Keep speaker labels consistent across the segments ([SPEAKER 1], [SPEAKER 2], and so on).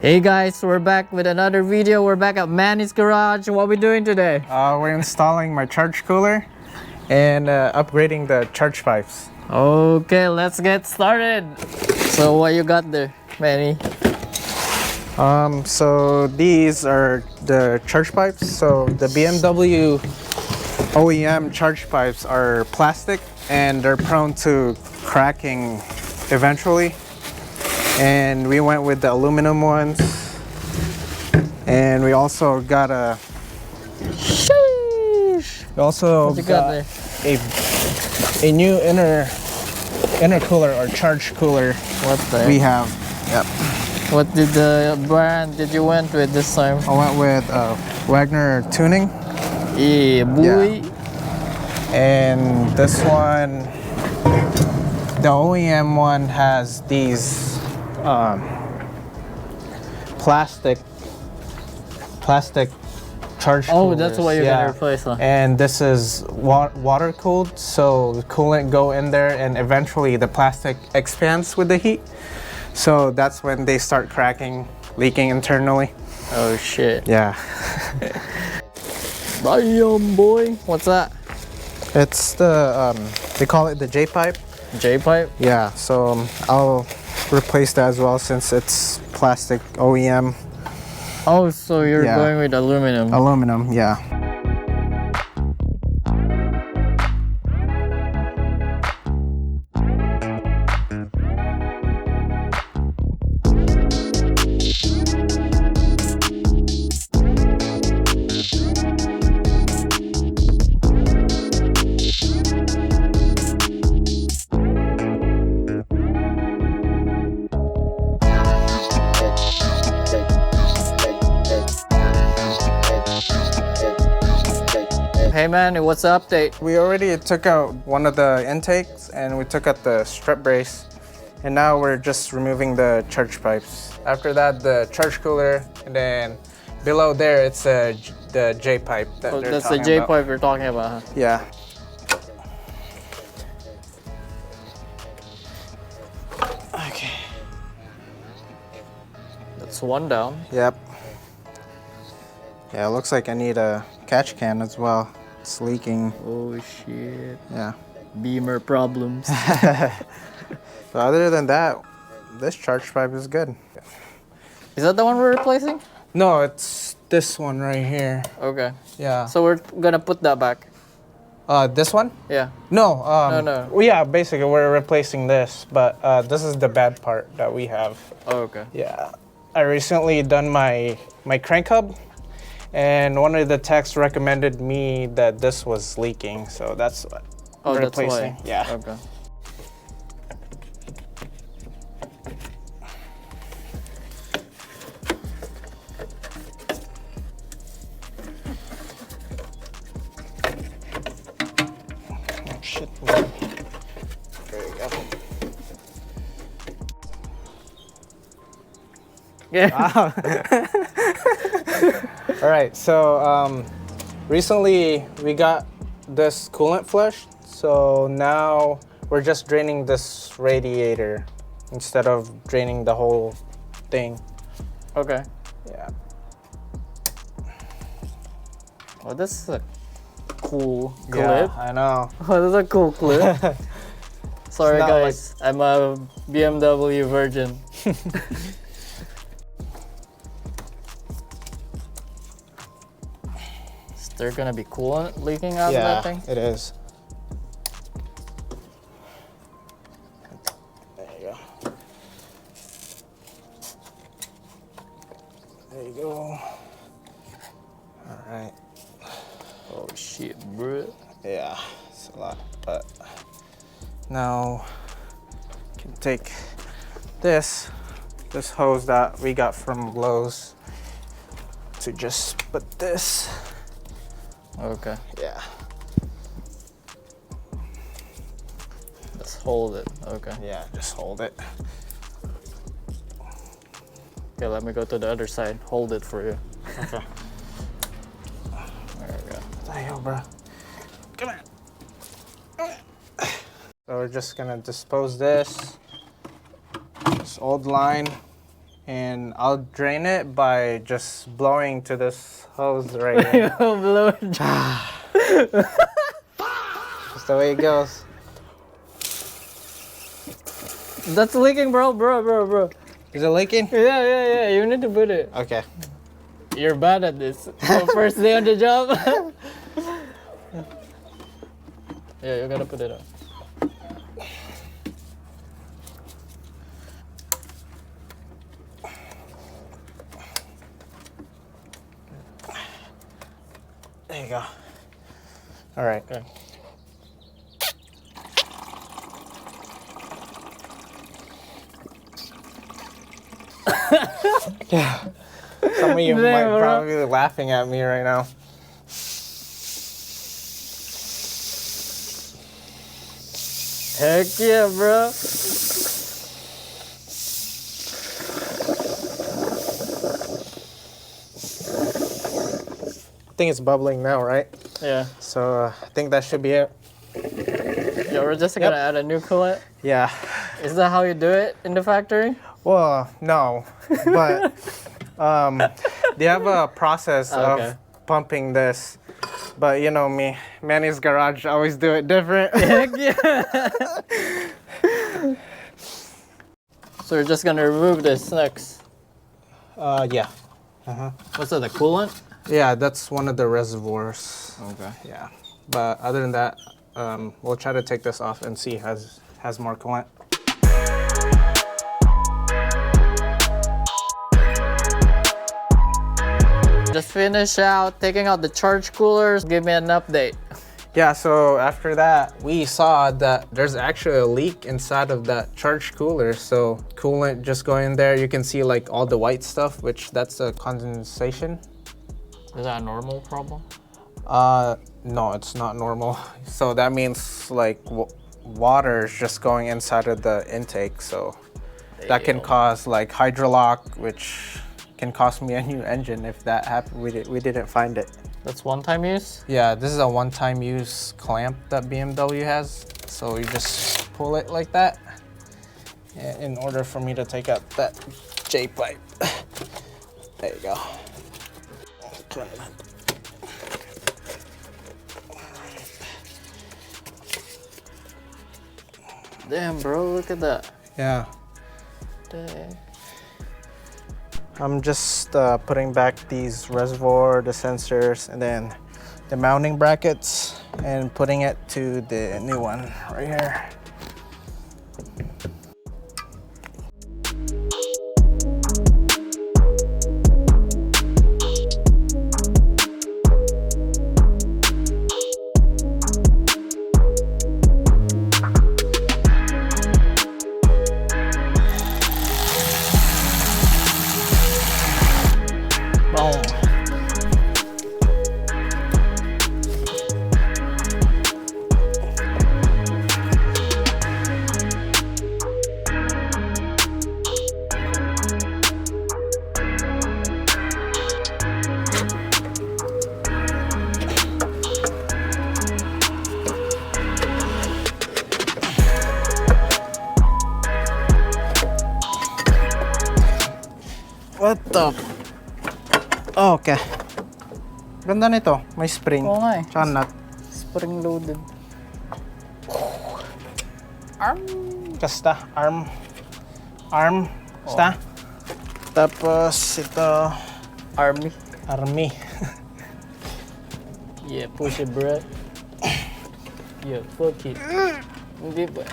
[SPEAKER 1] Hey guys, we're back with another video. We're back at Manny's garage. What are we doing today?
[SPEAKER 2] We're installing my charge cooler and upgrading the charge pipes.
[SPEAKER 1] Okay, let's get started. So what you got there, Manny?
[SPEAKER 2] So these are the charge pipes. So the BMW OEM charge pipes are plastic and they're prone to cracking eventually. And we went with the aluminum ones. And we also got a a new intercooler or charge cooler.
[SPEAKER 1] What the?
[SPEAKER 2] We have. Yep.
[SPEAKER 1] What did the brand did you went with this time?
[SPEAKER 2] I went with Wagner tuning.
[SPEAKER 1] Yeah, boy.
[SPEAKER 2] Yeah. And this one, the OEM one has these plastic charge coolers.
[SPEAKER 1] Oh, that's what you're gonna replace, huh?
[SPEAKER 2] And this is water cooled, so the coolant go in there and eventually the plastic expands with the heat. So that's when they start cracking, leaking internally.
[SPEAKER 1] Oh shit.
[SPEAKER 2] Yeah.
[SPEAKER 1] Damn, boy. What's that?
[SPEAKER 2] It's the, they call it the J-Pipe.
[SPEAKER 1] J-Pipe?
[SPEAKER 2] Yeah, so I'll replace that as well since it's plastic OEM.
[SPEAKER 1] Oh, so you're going with aluminum.
[SPEAKER 2] Aluminum, yeah.
[SPEAKER 1] Hey man, what's the update?
[SPEAKER 2] We already took out one of the intakes and we took out the strut brace. And now we're just removing the charge pipes. After that, the charge cooler, and then below there, it's the J-pipe that they're
[SPEAKER 1] That's the
[SPEAKER 2] talking
[SPEAKER 1] J-pipe
[SPEAKER 2] about.
[SPEAKER 1] you're talking about, huh?
[SPEAKER 2] Yeah. Okay.
[SPEAKER 1] That's one down.
[SPEAKER 2] Yep. Yeah, it looks like I need a catch can as well. It's leaking.
[SPEAKER 1] Oh shit.
[SPEAKER 2] Yeah.
[SPEAKER 1] Beamer problems.
[SPEAKER 2] But other than that, this charge pipe is good.
[SPEAKER 1] Is that the one we're replacing?
[SPEAKER 2] No, it's this one right here.
[SPEAKER 1] Okay.
[SPEAKER 2] Yeah.
[SPEAKER 1] So we're gonna put that back.
[SPEAKER 2] This one?
[SPEAKER 1] Yeah.
[SPEAKER 2] No.
[SPEAKER 1] No.
[SPEAKER 2] Well, yeah, basically we're replacing this, but this is the bad part that we have.
[SPEAKER 1] Oh, okay.
[SPEAKER 2] Yeah. I recently done my crank hub, and one of the techs recommended me that this was leaking, so that's what
[SPEAKER 1] Oh,
[SPEAKER 2] we're
[SPEAKER 1] that's
[SPEAKER 2] replacing.
[SPEAKER 1] why.
[SPEAKER 2] Yeah.
[SPEAKER 1] Okay.
[SPEAKER 2] Oh, shit. There you go.
[SPEAKER 1] Yeah.
[SPEAKER 2] All right, so recently we got this coolant flushed, so now we're just draining this radiator instead of draining the whole thing.
[SPEAKER 1] Okay.
[SPEAKER 2] Yeah.
[SPEAKER 1] Oh, this is a cool
[SPEAKER 2] Yeah,
[SPEAKER 1] clip.
[SPEAKER 2] I know.
[SPEAKER 1] Oh, this is a cool clip. Sorry
[SPEAKER 2] not
[SPEAKER 1] guys, I'm a BMW virgin. Is there gonna be coolant leaking out of that thing?
[SPEAKER 2] It is. There you go. There you go. All right.
[SPEAKER 1] Oh shit, bro.
[SPEAKER 2] Yeah, it's a lot, but now you can take this hose that we got from Lowe's to just put this.
[SPEAKER 1] Okay.
[SPEAKER 2] Yeah.
[SPEAKER 1] Let's hold it. Okay.
[SPEAKER 2] Yeah, just hold it.
[SPEAKER 1] Okay, let me go to the other side. Hold it for you.
[SPEAKER 2] Okay.
[SPEAKER 1] There we go.
[SPEAKER 2] What the hell, bro? Come on. So we're just gonna dispose this old line and I'll drain it by just blowing to this hose right here.
[SPEAKER 1] Blow.
[SPEAKER 2] That's the way it goes.
[SPEAKER 1] That's leaking, bro.
[SPEAKER 2] Is it leaking?
[SPEAKER 1] Yeah. You need to put it.
[SPEAKER 2] Okay.
[SPEAKER 1] You're bad at this. So first day on the job. Yeah, you gotta put it up.
[SPEAKER 2] There you go. All right.
[SPEAKER 1] Okay.
[SPEAKER 2] Yeah. Some of you might probably be laughing at me right now.
[SPEAKER 1] Heck yeah, bro.
[SPEAKER 2] I think it's bubbling now, right?
[SPEAKER 1] Yeah.
[SPEAKER 2] So I think that should be it.
[SPEAKER 1] Yeah, we're just gonna add a new coolant.
[SPEAKER 2] Yeah.
[SPEAKER 1] Is that how you do it in the factory?
[SPEAKER 2] Well, no, but they have a process of pumping this. But you know me, Manny's garage, always do it different.
[SPEAKER 1] Heck yeah. So we're just gonna remove this next.
[SPEAKER 2] Yeah.
[SPEAKER 1] What's that, the coolant?
[SPEAKER 2] Yeah, that's one of the reservoirs.
[SPEAKER 1] Okay.
[SPEAKER 2] Yeah. But other than that, we'll try to take this off and see if it has more coolant.
[SPEAKER 1] Just finish out taking out the charge coolers. Give me an update.
[SPEAKER 2] Yeah, so after that, we saw that there's actually a leak inside of that charge cooler. So coolant just going in there, you can see like all the white stuff, which that's a condensation.
[SPEAKER 1] Is that a normal problem?
[SPEAKER 2] No, it's not normal. So that means like water is just going inside of the intake. So that can cause like hydrolock, which can cost me a new engine if that happened. We didn't find it.
[SPEAKER 1] That's one-time use?
[SPEAKER 2] Yeah, this is a one-time use clamp that BMW has. So you just pull it like that in order for me to take out that J-pipe. There you go.
[SPEAKER 1] Damn, bro, look at that.
[SPEAKER 2] Yeah.
[SPEAKER 1] Dang.
[SPEAKER 2] I'm just putting back these reservoir, the sensors, and then the mounting brackets, and putting it to the new one right here.
[SPEAKER 1] Boom.
[SPEAKER 2] What the? Oh, okay. Ganda nito. May spring.
[SPEAKER 1] Oo nga eh.
[SPEAKER 2] Tsaka nut.
[SPEAKER 1] Spring loaded.
[SPEAKER 2] Kasta. ARM. Kasta. Tapos ito.
[SPEAKER 1] Army.
[SPEAKER 2] Army.
[SPEAKER 1] Yeah, push it, bro. Yeah, fuck it. Hindi ba?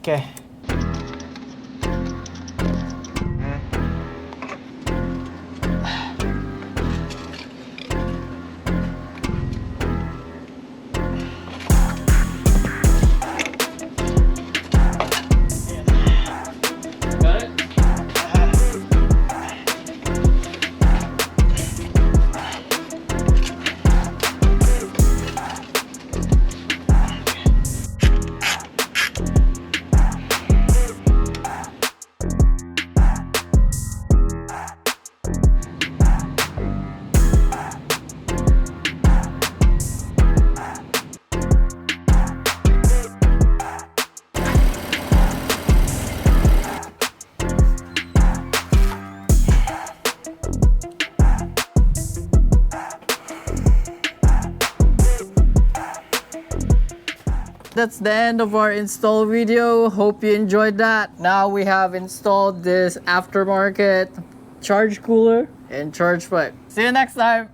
[SPEAKER 2] Okay.
[SPEAKER 1] Got it? That's the end of our install video. Hope you enjoyed that. Now we have installed this aftermarket charge cooler and charge pipe. See you next time.